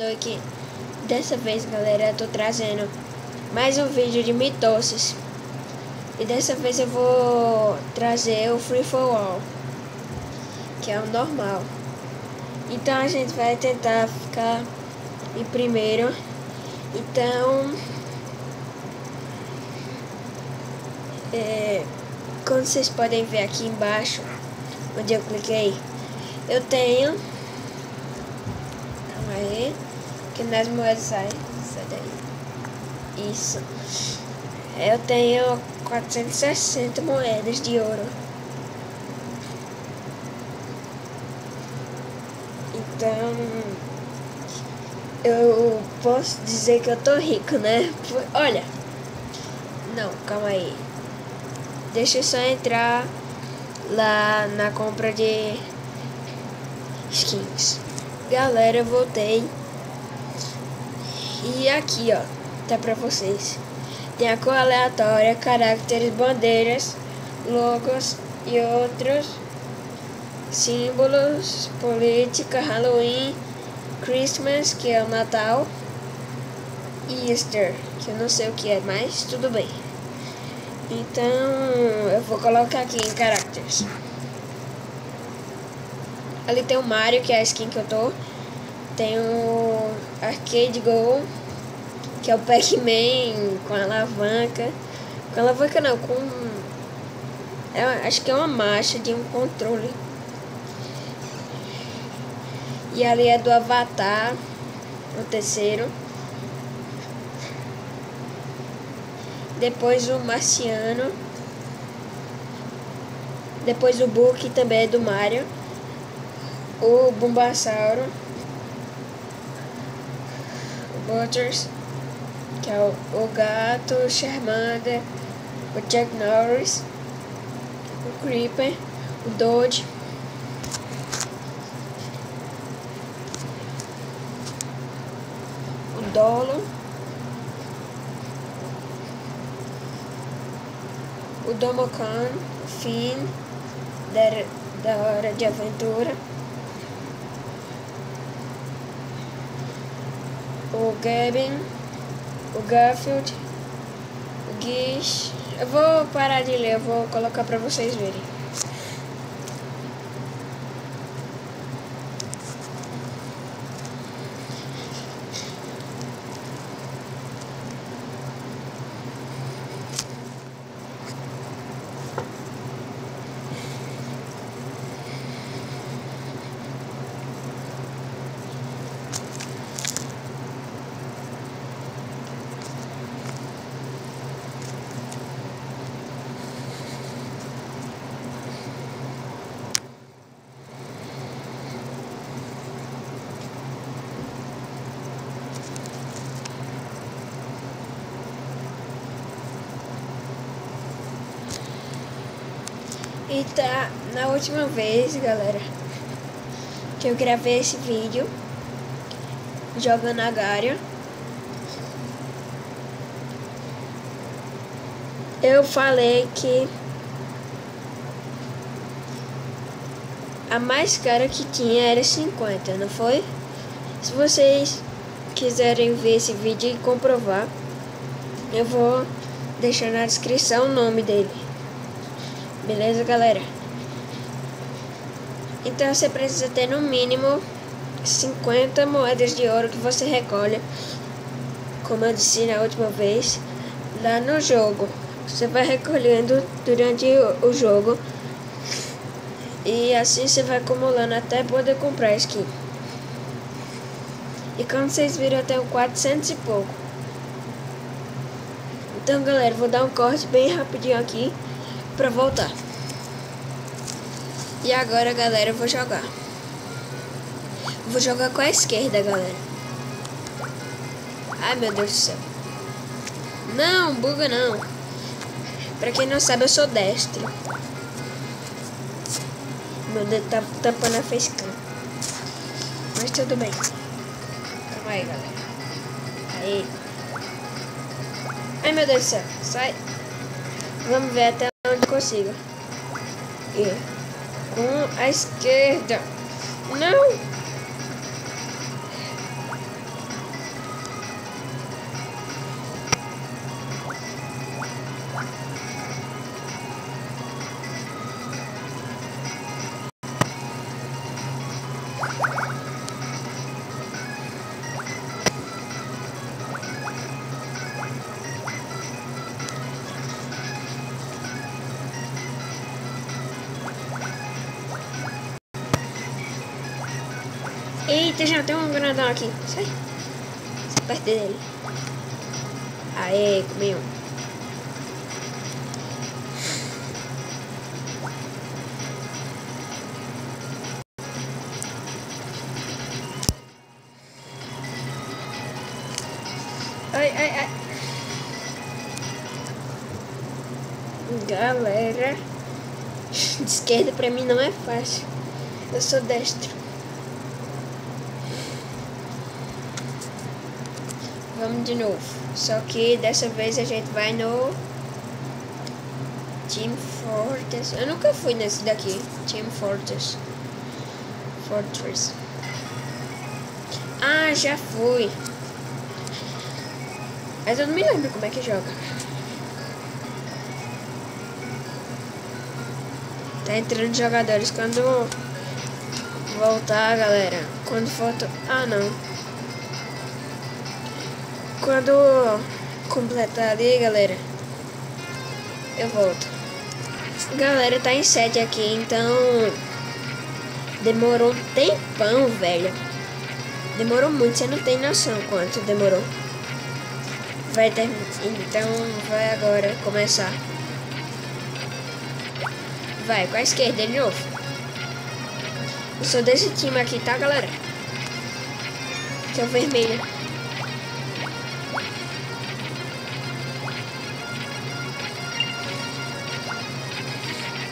Aqui. Dessa vez, galera, eu tô trazendo mais um vídeo de mitoses. E dessa vez eu vou trazer o Free for All, que é o normal. Então a gente vai tentar ficar em primeiro. Então, como vocês podem ver aqui embaixo, onde eu cliquei, eu tenho... Calma aí, que nas moedas sai daí. Isso. Eu tenho 460 moedas de ouro. Então, eu posso dizer que eu tô rico, né? Olha. Não, calma aí. Deixa eu só entrar lá na compra de skins. Galera, eu voltei. E aqui, ó, tá pra vocês. Tem a cor aleatória, caracteres, bandeiras, logos e outros símbolos, política, Halloween, Christmas, que é o Natal, e Easter, que eu não sei o que é, mas tudo bem. Então, eu vou colocar aqui em characters. Ali tem o Mario, que é a skin que eu tô. Tem o Arcade Go, que é o Pac-Man com a alavanca. Com a alavanca não, com... acho que é uma marcha de um controle. E ali é do Avatar, o terceiro. Depois o Marciano. Depois o Boo, que também é do Mario. O Bulbasauro. O Butters, que é o gato, o Charmander, o Chuck Norris, o Creeper, o Dodge, o Dolo, o Domocan, o Finn, da Hora de Aventura, o Gavin, o Garfield, o Gish. Eu vou parar de ler, eu vou colocar pra vocês verem. E tá, na última vez, galera, que eu gravei esse vídeo jogando Agario, eu falei que a mais cara que tinha era 50, não foi? Se vocês quiserem ver esse vídeo e comprovar, eu vou deixar na descrição o nome dele. Beleza, galera? Então você precisa ter no mínimo 50 moedas de ouro que você recolhe, como eu disse na última vez, lá no jogo. Você vai recolhendo durante o jogo e assim você vai acumulando até poder comprar skin. E como vocês viram, eu tenho 400 e pouco. Então, galera, vou dar um corte bem rapidinho aqui pra voltar. E agora, galera, eu vou jogar. Vou jogar com a esquerda, galera. Ai, meu Deus do céu. Não, buga não. Pra quem não sabe, eu sou destro. Meu dedo tá tampando a facecam. Mas tudo bem. Calma aí, galera. Aí. Ai, meu Deus do céu. Sai. Vamos ver até onde consigo. E com a esquerda. Não! Eita, já tem um grandão aqui. Sai. Sai perto dele. Aê, comi um. Ai, ai, ai. Galera, de esquerda pra mim não é fácil. Eu sou destro. Vamos de novo. Só que dessa vez a gente vai no Team Fortress. Eu nunca fui nesse daqui. Team Fortress. Ah, já fui. Mas eu não me lembro como é que joga. Tá entrando jogadores quando voltar, galera. Quando for... Ah, não. Quando completar ali, galera, eu volto. Galera, tá em 7 aqui, então... Demorou um tempão, velho. Demorou muito, você não tem noção quanto demorou. Vai terminar. Então, vai agora começar. Vai, com a esquerda de novo. Eu sou desse time aqui, tá, galera? Que é o vermelho.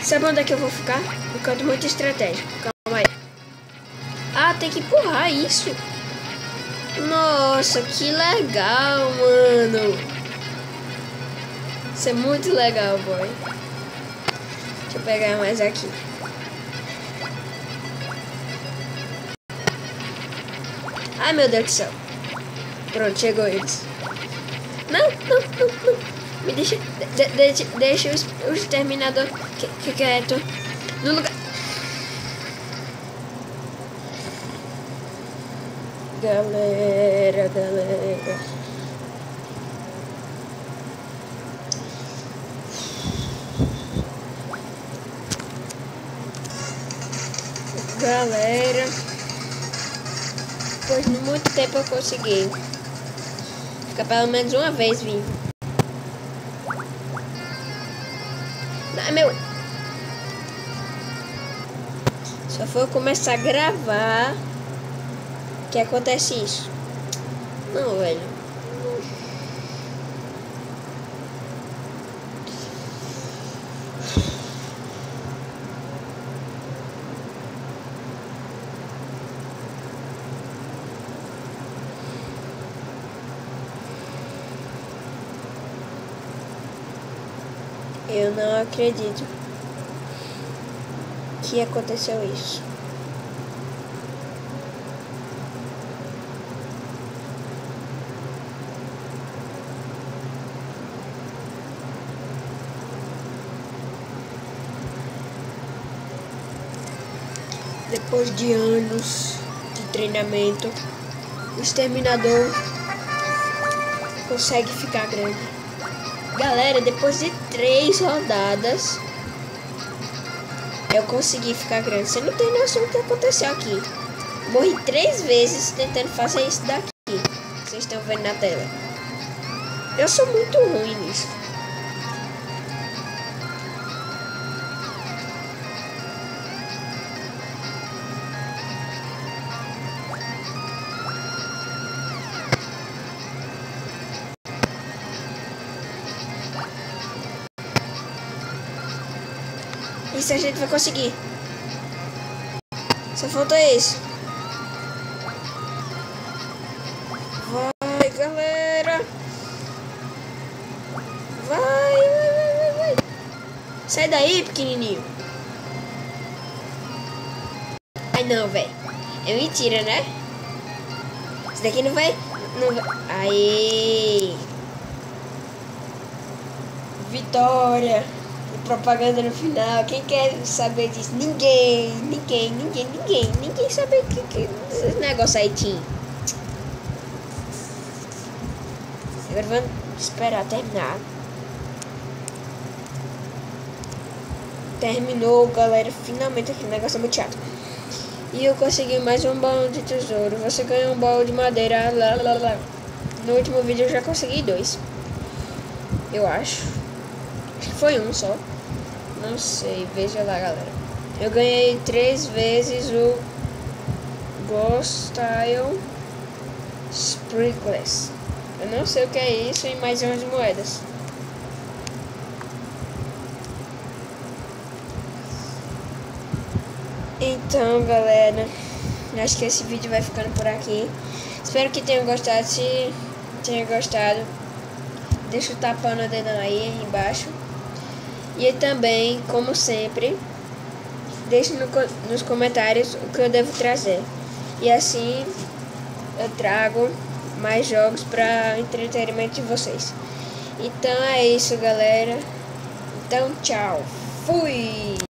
Sabe onde é que eu vou ficar? No canto muito estratégico. Calma aí. Ah, tem que empurrar isso. Nossa, que legal, mano. Isso é muito legal, boy. Deixa eu pegar mais aqui. Ai, meu Deus do céu. Pronto, chegou eles. Não. Me deixa... deixa o exterminador quieto. No lugar... Galera. Depois de muito tempo eu consegui ficar pelo menos uma vez vivo. Não, meu... Só foi eu começar a gravar que acontece isso. Não, velho. Eu não acredito que aconteceu isso. Depois de anos de treinamento, o exterminador consegue ficar grande. Galera, depois de 3 rodadas, eu consegui ficar grande. Você não tem noção do que aconteceu aqui. Morri 3 vezes tentando fazer isso daqui. Vocês estão vendo na tela. Eu sou muito ruim nisso. Isso a gente vai conseguir. Só falta isso. Vai, galera. Vai. Sai daí, pequenininho. Ai, não, velho. É mentira, né? Isso daqui não vai... Aê. Vitória. Propaganda no final. Quem quer saber disso? Ninguém sabe que esse negócio aí tinha. Agora vamos esperar terminar. Terminou, galera. Finalmente aqui. O negócio é muito chato. E eu consegui mais um baú de tesouro. Você ganha um baú de madeira. Lá, lá, lá. No último vídeo eu já consegui 2. Eu acho. Acho que foi um só. Não sei. Veja lá, galera. Eu ganhei 3 vezes o Ghost Style Sprinkles. Eu não sei o que é isso e mais 11 moedas. Então, galera, acho que esse vídeo vai ficando por aqui. Espero que tenham gostado. Se tenha gostado, deixa o tapão no dedão aí embaixo. E também, como sempre, deixe nos comentários o que eu devo trazer. E assim eu trago mais jogos para entretenimento de vocês. Então é isso, galera. Então, tchau. Fui!